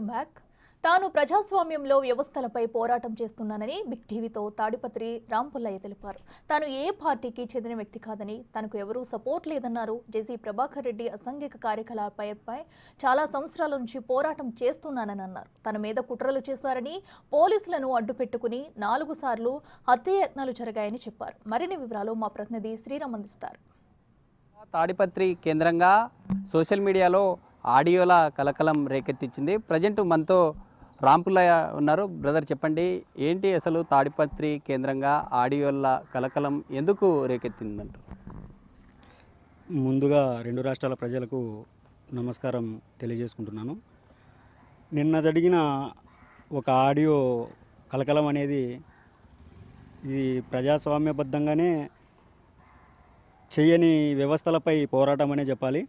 Welcome back. తాను ప్రజాస్వామ్యంలో వ్యవస్థలపై పోరాటం చేస్తున్నానని బిగ్ టీవీతో తాడిపత్రి రాంపుల్లయ్య తెలిపారు. తాను ఏ పార్టీకి చెందిన వ్యక్తి కాదని, తనకు ఎవరూ సపోర్ట్ లేదన్నారు. జేసీ ప్రభాకర్ రెడ్డి అసాంఘిక కార్యకలాపాలపై చాలా సంవత్సరాల నుంచి పోరాటం చేస్తున్నానని అన్నారు. తన మీద కుట్రలు చేశారని, పోలీసులను అడ్డుపెట్టుకుని 4 సార్లు హత్యాయత్నాలు జరిగాయని చెప్పారు. మరిన్ని వివరాలు మా ప్రతినిధి శ్రీరామ్ అందిస్తారు. తాడిపత్రి కేంద్రంగా సోషల్ మీడియాలో ఆడియోల కలకలం రేకెత్తించింది. ప్రజెంట్ మనతో రాంపుల్లయ్య ఉన్నారు. బ్రదర్, చెప్పండి, ఏంటి అసలు తాడిపత్రి కేంద్రంగా ఆడియోల కలకలం ఎందుకు రేకెత్తిందంటారు? ముందుగా 2 రాష్ట్రాల ప్రజలకు నమస్కారం తెలియజేసుకుంటున్నాను. నిన్న జరిగిన ఒక ఆడియో కలకలం అనేది ఇది ప్రజాస్వామ్యబద్ధంగానే చేయని వ్యవస్థలపై పోరాటం అనే చెప్పాలి.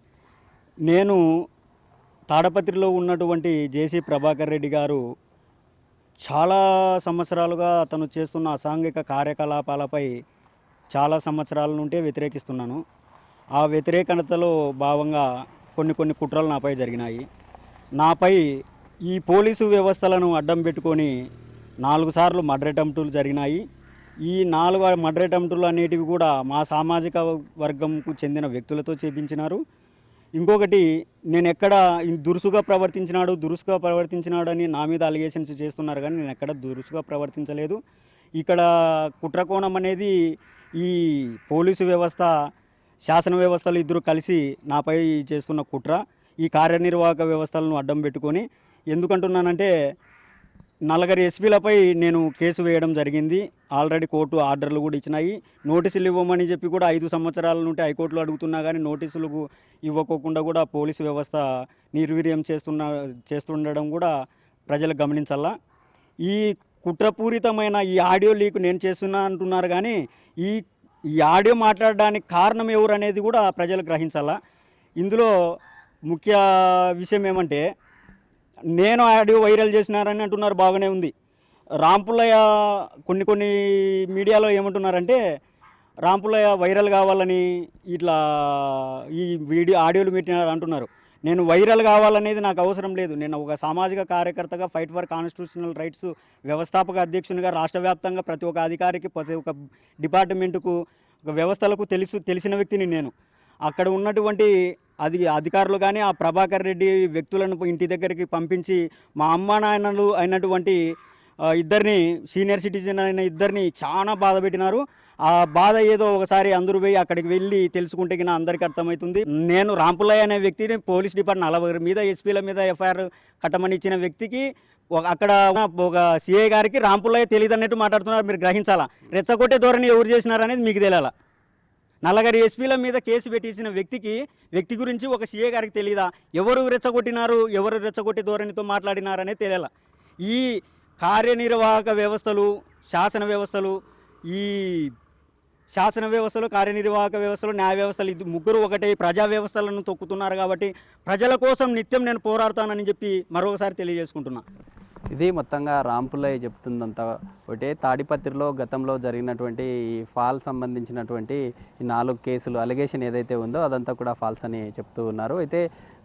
నేను తాడపత్రిలో ఉన్నటువంటి జేసీ ప్రభాకర్ రెడ్డి గారు చాలా సంవత్సరాలుగా తను చేస్తున్న అసాంఘిక కార్యకలాపాలపై చాలా సంవత్సరాల నుండే వ్యతిరేకిస్తున్నాను. ఆ వ్యతిరేకతలో భాగంగా కొన్ని కుట్రలు నాపై జరిగినాయి. నాపై ఈ పోలీసు వ్యవస్థలను అడ్డం పెట్టుకొని 4 సార్లు మర్డర్ అటెంప్టులు జరిగినాయి. ఈ 4 మర్డర్ అటెంప్టులు అనేటివి కూడా మా సామాజిక వర్గంకు చెందిన వ్యక్తులతో చేపించినారు. ఇంకొకటి, నేను ఎక్కడ దురుసుగా ప్రవర్తించినాడని నా మీద అలిగేషన్స్ చేస్తున్నారు, కానీ నేను ఎక్కడ దురుసుగా ప్రవర్తించలేదు. ఇక్కడ కుట్రకోణం అనేది ఈ పోలీసు వ్యవస్థ, శాసన వ్యవస్థలు ఇద్దరు కలిసి నాపై చేస్తున్న కుట్ర. ఈ కార్యనిర్వాహక వ్యవస్థలను అడ్డం పెట్టుకొని, ఎందుకంటున్నానంటే 4 ఎస్పీలపై నేను కేసు వేయడం జరిగింది. ఆల్రెడీ కోర్టు ఆర్డర్లు కూడా ఇచ్చినాయి. నోటీసులు ఇవ్వమని చెప్పి కూడా 5 సంవత్సరాల నుండి హైకోర్టులో అడుగుతున్నా కానీ నోటీసులు ఇవ్వకోకుండా కూడా పోలీసు వ్యవస్థ నిర్వీర్యం చేస్తుండడం కూడా ప్రజలు గమనించాలా. ఈ కుట్రపూరితమైన ఈ ఆడియో లీక్ నేను చేస్తున్నా అంటున్నారు, కానీ ఈ ఆడియో మాట్లాడడానికి కారణం ఎవరు అనేది కూడా ప్రజలు గ్రహించాలా. ఇందులో ముఖ్య విషయం ఏమంటే, నేను ఆడియో వైరల్ చేసినారని అంటున్నారు, బాగానే ఉంది. రాంపుల్లయ్య కొన్ని మీడియాలో ఏమంటున్నారంటే, రాంపుల్లయ్య వైరల్ కావాలని ఇట్లా ఈ ఆడియోలు పెట్టినారు అంటున్నారు. నేను వైరల్ కావాలనేది నాకు అవసరం లేదు. నేను ఒక సామాజిక కార్యకర్తగా, ఫైట్ ఫర్ కాన్స్టిట్యూషనల్ రైట్స్ వ్యవస్థాపక అధ్యక్షునిగా రాష్ట్ర వ్యాప్తంగా ప్రతి ఒక్క అధికారికి, ప్రతి ఒక్క డిపార్ట్మెంటుకు, ఒక వ్యవస్థలకు తెలిసిన వ్యక్తిని నేను. అక్కడ ఉన్నటువంటి అధికారులు కానీ ఆ ప్రభాకర్ రెడ్డి వ్యక్తులను ఇంటి దగ్గరికి పంపించి మా అమ్మా నాయనలు అయినటువంటి ఇద్దరిని, సీనియర్ సిటిజన్ అయిన ఇద్దరిని చాలా బాధ పెట్టినారు. ఆ బాధ ఏదో ఒకసారి అందరూ పోయి అక్కడికి వెళ్ళి తెలుసుకుంటే కినా అందరికీ అర్థమవుతుంది. నేను రాంపుల్లయ్య అనే వ్యక్తిని పోలీస్ డిపార్ట్మెంట్ 40 మీద ఎస్పీల మీద ఎఫ్ఐఆర్ కట్టమని ఇచ్చిన వ్యక్తికి అక్కడ ఒక సిఐ గారికి రాంపుల్లయ్య తెలియదు అన్నట్టు మాట్లాడుతున్నారు. మీరు గ్రహించాలా. రెచ్చగొట్టే ధోరణి ఎవరు చేసినారనేది మీకు తెలియాలా. 40 ఎస్పీల మీద కేసు పెట్టేసిన వ్యక్తి గురించి ఒక సీఏ గారికి తెలియదా? ఎవరు రెచ్చగొట్టినారు, ఎవరు రెచ్చగొట్టే ధోరణితో మాట్లాడినారనే తెలియాల. ఈ కార్యనిర్వాహక వ్యవస్థలు, శాసన వ్యవస్థలు, కార్యనిర్వాహక వ్యవస్థలు, న్యాయ వ్యవస్థలు, ఇది ముగ్గురు ఒకటే ప్రజా వ్యవస్థలను తొక్కుతున్నారు. కాబట్టి ప్రజల కోసం నిత్యం నేను పోరాడతానని చెప్పి మరొకసారి తెలియజేసుకుంటున్నా. ఇది మొత్తంగా రాంపుల్లయ్య చెప్తుందంతా ఒకటే. తాడిపత్రిలో గతంలో జరిగినటువంటి ఈ ఫాల్ సంబంధించినటువంటి ఈ 4 కేసులు అలిగేషన్ ఏదైతే ఉందో అదంతా కూడా ఫాల్స్ అని చెప్తూ ఉన్నారు. అయితే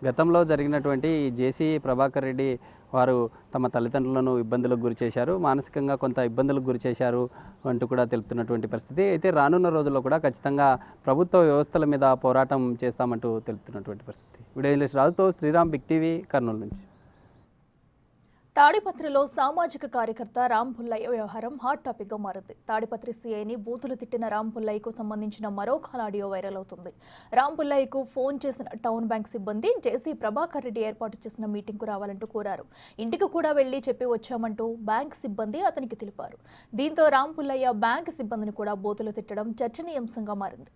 గతంలో జరిగినటువంటి జేసీ ప్రభాకర్ రెడ్డి వారు తమ తల్లిదండ్రులను ఇబ్బందులకు గురి చేశారు, మానసికంగా కొంత ఇబ్బందులకు గురి చేశారు అంటూ కూడా తెలుపుతున్నటువంటి పరిస్థితి. అయితే రానున్న రోజుల్లో కూడా ఖచ్చితంగా ప్రభుత్వ వ్యవస్థల మీద పోరాటం చేస్తామంటూ తెలుపుతున్నటువంటి పరిస్థితి. వీడియో జర్నలిస్ట్ రాజుతో శ్రీరామ్, బిగ్ టీవీ, కర్నూలు నుంచి. తాడిపత్రిలో సామాజిక కార్యకర్త రాంపుల్లయ్య వ్యవహారం హాట్ టాపిక్ గా మారింది. తాడిపత్రి సీఐని బూతులు తిట్టిన రాంపుల్లయ్యకు సంబంధించిన మరో ఆడియో వైరల్ అవుతుంది. రాంపుల్లయ్యకు ఫోన్ చేసిన టౌన్ బ్యాంక్ సిబ్బంది జేసీ ప్రభాకర్ రెడ్డి ఏర్పాటు చేసిన మీటింగ్ కు రావాలంటూ కోరారు. ఇంటికి కూడా వెళ్లి చెప్పి వచ్చామంటూ బ్యాంక్ సిబ్బంది అతనికి తెలిపారు. దీంతో రాంపుల్లయ్య బ్యాంక్ సిబ్బందిని కూడా బూతులు తిట్టడం చర్చనీయాంశంగా మారింది.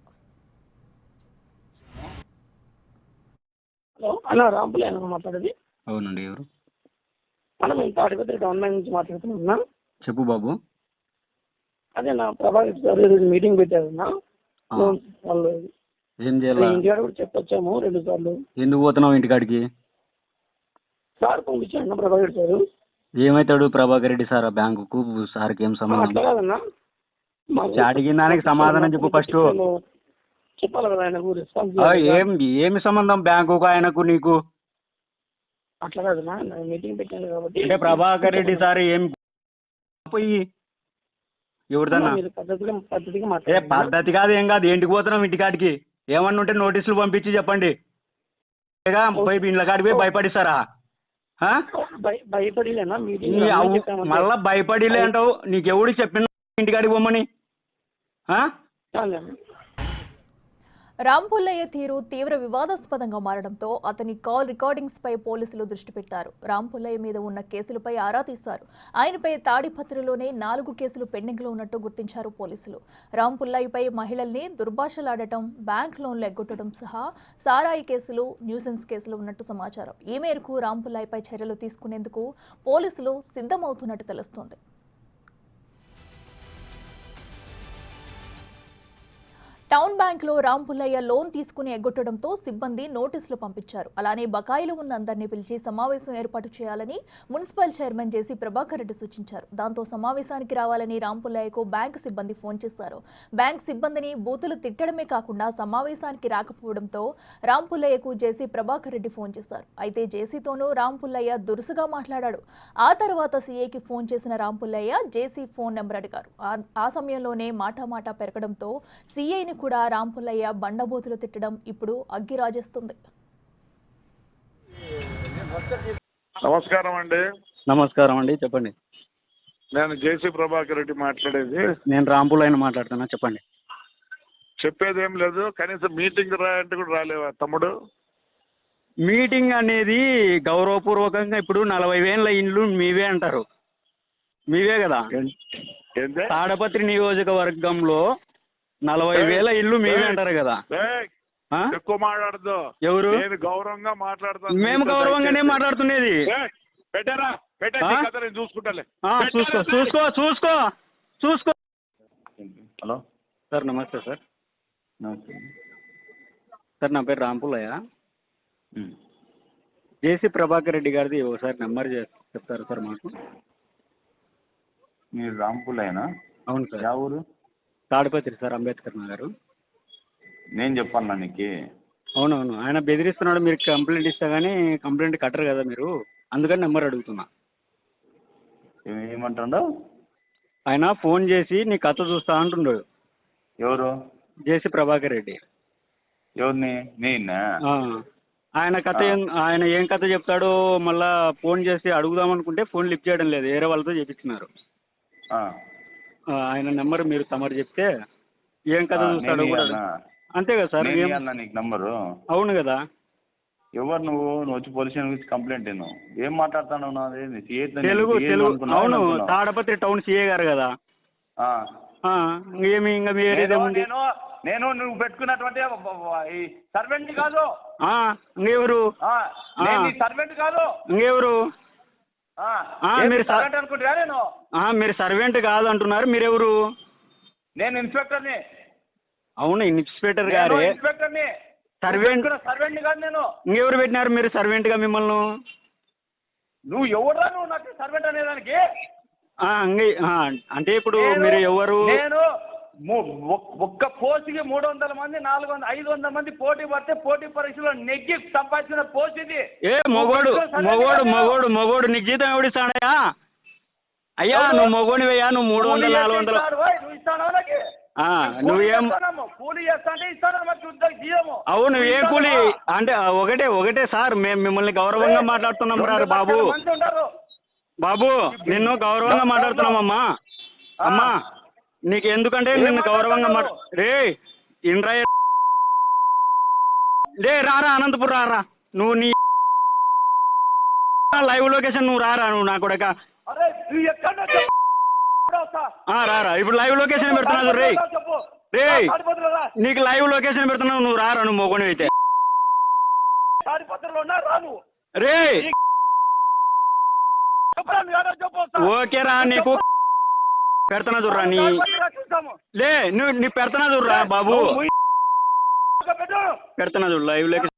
అవునండి, ఎవరు? మనం తాడిపత్రి గవర్నమెంట్ నుంచి మాట్లాడుతున్నాం. చెప్పు బాబు. అదే నా ప్రభాకర్ సార్ మీటింగ్ పెట్టారన్నా, వాళ్ళు ఏం చేయాలి? ఇంటికాడ కూడా చెప్పొచ్చాము 2 సార్లు. ఎందుకు పోతున్నావు ఇంటికాడికి? సార్ పంపించాడు ప్రభాకర్ సార్. ఏమవుతాడు ప్రభాకర్ రెడ్డి సార్? బ్యాంకుకు సార్కి ఏం సంబంధం? అట్లా కాదన్నా, అడిగిన దానికి సమాధానం చెప్పు ఫస్ట్. చెప్పాలి కదా ఆయనకు రెస్పాన్స్. ఏమి సంబంధం బ్యాంకుకు ఆయనకు నీకు? అట్లా కాదన్నా, మీటింగ్ పెట్టాను కాబట్టి అంటే ప్రభాకర్ రెడ్డి సార్ ఏం పోయి ఎవరిదన్నా మీరు పద్ధతిగా ఏ మాట్లాడండి. పద్ధతి కాదు ఏం కాదు, ఇంటికి పోతున్నాం ఇంటికాడికి ఏమన్నా ఉంటే నోటీసులు పంపించి చెప్పండి. పోయి ఇంట్లో కాడికి పోయి భయపడిస్తారా? ఆ? భయపడిలేనా మీటింగ్ నీ మళ్ళా భయపడిలే అంటావు, నీకెవడు చెప్పిన ఇంటికాడికి పోమని? ఆ? రాంపుల్లయ్య తీరు తీవ్ర వివాదాస్పదంగా మారడంతో అతని కాల్ రికార్డింగ్స్ పై పోలీసులు దృష్టి పెట్టారు. రాంపుల్లయ్య మీద ఉన్న కేసులపై ఆరా తీశారు. ఆయనపై తాడిపత్రిలోనే 4 కేసులు పెండింగ్ లో ఉన్నట్టు గుర్తించారు పోలీసులు. రాంపుల్లయ్యపై మహిళల్ని దుర్భాషలాడటం, బ్యాంక్ లోన్లు ఎగ్గొట్టడం సహా సారాయి కేసులు, న్యూసెన్స్ కేసులు ఉన్నట్టు సమాచారం. ఈ మేరకు రాంపుల్లయ్యపై చర్యలు తీసుకునేందుకు పోలీసులు సిద్ధమవుతున్నట్టు తెలుస్తోంది. టౌన్ బ్యాంకులో రాంపుల్లయ్య లోన్ తీసుకుని ఎగ్గొట్టడంతో సిబ్బంది నోటీసులు పంపించారు. అలానే బకాయిలు ఉన్న అందరినీ పిలిచి సమావేశం ఏర్పాటు చేయాలని మున్సిపల్ చైర్మన్ జేసీ ప్రభాకర్ రెడ్డి సూచించారు. దాంతో సమావేశానికి రావాలని రాంపుల్లయ్యకు బ్యాంకు సిబ్బంది ఫోన్ చేశారు. బ్యాంక్ సిబ్బందిని బూతులు తిట్టడమే కాకుండా సమావేశానికి రాకపోవడంతో రాంపుల్లయ్యకు జేసీ ప్రభాకర్ రెడ్డి ఫోన్ చేశారు. అయితే జేసీతోనూ రాంపుల్లయ్య దురుసుగా మాట్లాడాడు. ఆ తర్వాత సీఐకి ఫోన్ చేసిన రాంపుల్లయ్య జేసీ ఫోన్ నెంబర్ అడిగారు. ఆ సమయంలోనే మాటామాటా పెరగడంతో సీఐని కూడా రాంపుల్లయ్య బండబూతులు తిట్టడం ఇప్పుడు అగ్గి రాజేస్తుంది. నమస్కారం అండి. నమస్కారం అండి, చెప్పండి. నేను జేసీ ప్రభాకర్ రెడ్డి మాట్లాడేది. నేను రాంపుల్లయ్యని మాట్లాడుతున్నా, చెప్పండి. చెప్పేది ఏం లేదు, కనీసం మీటింగ్ రా అంటే కూడా రాలేవా తమ్ముడు? మీటింగ్ అనేది గౌరవపూర్వకంగా ఇప్పుడు 40,000 ఇండ్లు మీవే అంటారు, మీవే కదా. ఏంటి తాడపత్రి నియోజకవర్గంలో 40,000 ఇల్లు మీవే అంటారు కదా. ఆ? ఎక్కువ మాట్లాడదు. ఎవరు? నేను గౌరవంగా మాట్లాడతాను. మేము గౌరవంగానే మాట్లాడుతున్నది. పెట్టారా? ఆ? నేను చూసుకుంటాలే. చూసుకో చూసుకో చూసుకో చూసుకో. హలో సార్ నమస్తే సార్. నమస్తే. సార్ నా పేరు రాంపుల్లయ్య. జేసీ ప్రభాకర్ రెడ్డి గారిది ఒకసారి నెంబర్ చెప్తారు సార్ మాకు? మీరు రాంపుల్లయ్యనా? అవును సార్. యా ఊరు? తాడిపత్రి సార్, అంబేద్కర్ నగర్. నేను చెప్పాను నీకు. అవునవును, ఆయన బెదిరిస్తున్నాడు. మీరు కంప్లైంట్ ఇస్తా కానీ కంప్లైంట్ కట్టరు కదా మీరు, అందుకని నెంబర్ అడుగుతున్నా. ఏమంటాడు ఆయన? ఫోన్ చేసి నీ కథ చూస్తా అంటున్నాడు. ఎవరు? జేసీ ప్రభాకర్ రెడ్డి. ఎవరిని? నేనా? ఆయన కథ ఆయన ఏం కథ చెప్తాడో మళ్ళా ఫోన్ చేసి అడుగుదాం అనుకుంటే ఫోన్ లిఫ్ట్ చేయడం లేదు, వేరే వాళ్ళతో చేపించినారు. ఆయన నెంబర్ మీరు తమరు చెప్తే ఏం కథ చూస్తాడో కూడా. అంతే కదా సార్. నీకు నంబరు? అవును కదా. ఎవరు నువ్వు? నువ్వు వచ్చి పోలీస్ స్టేషన్ గురించి కంప్లైంట్ ఏం మాట్లాడుతున్నావు? నాది తెలుగు. అవును, తాడపత్రి టౌన్ సీఏ గారు కదా. ఏమి ఇంకా వేరేదేముంది? నేను నువ్వు పెట్టుకున్నటువంటి సర్వెంట్ కాదు. ఇంకెవరు? సర్వెంట్ కాదు. ఇంకెవరు? మీరు సర్వెంట్ కాదు అంటున్నారు, మీరెవరు? నేను ఇన్స్పెక్టర్ని. అవును, ఇన్స్పెక్టర్ గారే. ఇన్స్పెక్టర్ని. సర్వెంట్ కాదు నేను. ఇంకెవరు పెట్టినారు మీరు సర్వెంట్ గా మిమ్మల్ని? నువ్వు ఎవరురా నువ్వు నాకు సర్వెంట్ అనేదానికి? అంటే ఇప్పుడు మీరు ఎవరు? నేను ఒక్క పోస్ట్కి 300 మంది 400 500 మంది పోటీ పడితే పోటీ పరీక్షలో నెగ్గి సంపాదించిన పోస్ట్ ఇది. మొగోడు నీకు జీతం ఎవడిస్తాడయా? అయ్యా నువ్వు మొగోనివయ్యా, నువ్వు 300 400 నువ్వు ఇస్తాను నాకు. నువ్వేం కూలీ చేస్తా అంటే ఇస్తాను. అవును, ఏ కూలీ అంటే ఒకటే సార్, మేము మిమ్మల్ని గౌరవంగా మాట్లాడుతున్నాం రా బాబు. బాబు నిన్ను గౌరవంగా మాట్లాడుతున్నామమ్మా. అమ్మా నీకు ఎందుకంటే నిన్ను గౌరవంగా రే ఇంద్రయ్య రే రారా అనంతపురం రారా. నువ్వు నీ లైవ్ లొకేషన్ నువ్వు రారా. నువ్వు నా కొడక రారా. ఇప్పుడు లైవ్ లొకేషన్ పెడుతున్నావు రే. నీకు లైవ్ లొకేషన్ పెడుతున్నావు, నువ్వు రారా. నువ్వు మొగోని అయితే రే. ఓకే రా, నీకు పెడుతున్నా చూడరా. నీ పెడుతున్నా చూడరా బాబు, పెడుతున్నా చూడు లైవ్ లొకేషన్.